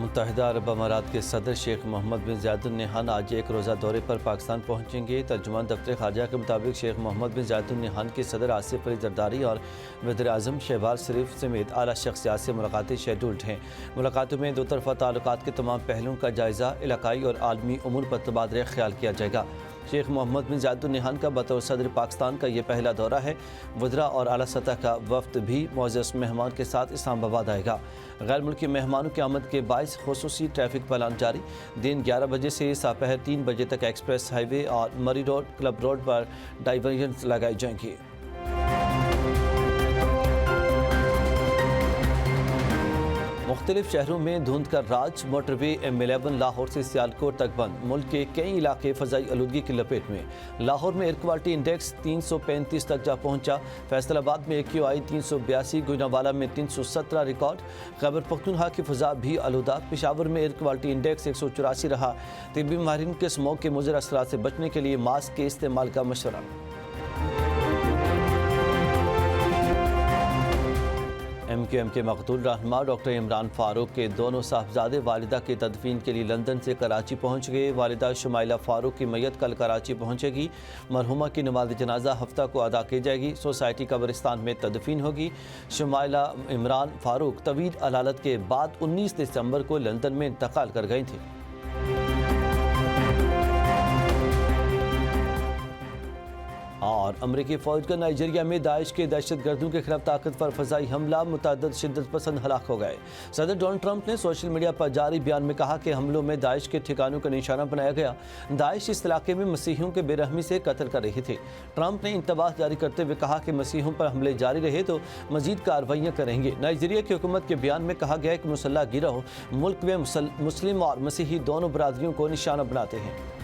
متحدہ عرب امارات کے صدر شیخ محمد بن زاید ال نہیان آج ایک روزہ دورے پر پاکستان پہنچیں گے۔ ترجمان دفتر خارجہ کے مطابق شیخ محمد بن زاید ال نہیان کی صدر آصف علی زرداری اور وزیر اعظم شہباز شریف سمیت اعلیٰ شخصیات سے ملاقاتیں شیڈولڈ ہیں۔ ملاقاتوں میں دو طرفہ تعلقات کے تمام پہلوؤں کا جائزہ، علاقائی اور عالمی امور پر تبادلہ خیال کیا جائے گا۔ شیخ محمد بن زاید ال نہیان کا بطور صدر پاکستان کا یہ پہلا دورہ ہے۔ وزراء اور اعلیٰ سطح کا وفد بھی معزز مہمان کے ساتھ اسلام آباد آئے گا۔ غیر ملکی مہمانوں کی آمد کے باعث خصوصی ٹریفک پلان جاری۔ دن 11 بجے سے سپہر 3 بجے تک ایکسپریس ہائی وے اور مری روڈ، کلب روڈ پر ڈائیورژنز لگائی جائیں گی۔ مختلف شہروں میں دھند کا راج، موٹر وے M11 لاہور سے سیالکوٹ تک بند۔ ملک کے کئی علاقے فضائی آلودگی کی لپیٹ میں۔ لاہور میں ایئر کوالٹی انڈیکس 335 تک جا پہنچا۔ فیصل آباد میں AQI 382، گوجرانوالہ میں 317 ریکارڈ۔ خیبر پختونخوا کی فضا بھی آلودہ۔ پشاور میں ایئر کوالٹی انڈیکس 184 رہا۔ طبی ماہرین کے اسموگ کے مضر اثرات سے بچنے کے لیے ماسک کے استعمال کا مشورہ۔ MQM کے مقتول رہنما ڈاکٹر عمران فاروق کے دونوں صاحبزادے والدہ کی تدفین کے لیے لندن سے کراچی پہنچ گئے۔ والدہ شمائلہ فاروق کی میت کل کراچی پہنچے گی۔ مرحومہ کی نماز جنازہ ہفتہ کو ادا کی جائے گی۔ سوسائٹی قبرستان میں تدفین ہوگی۔ شمائلہ عمران فاروق طویل علالت کے بعد 19 دسمبر کو لندن میں انتقال کر گئی تھیں۔ اور امریکی فوج کا نائجیریا میں داعش کے دہشت گردوں کے خلاف طاقتور فضائی حملہ، متعدد شدت پسند ہلاک ہو گئے۔ صدر ڈونلڈ ٹرمپ نے سوشل میڈیا پر جاری بیان میں کہا کہ حملوں میں داعش کے ٹھکانوں کا نشانہ بنایا گیا۔ داعش اس علاقے میں مسیحیوں کے بے رحمی سے قتل کر رہے تھے۔ ٹرمپ نے انتباہ جاری کرتے ہوئے کہا کہ مسیحیوں پر حملے جاری رہے تو مزید کارروائیاں کریں گے۔ نائجیریا کی حکومت کے بیان میں کہا گیا ہے کہ مسلح گروہ ملک میں مسلم اور مسیحی دونوں برادریوں کو نشانہ بناتے ہیں۔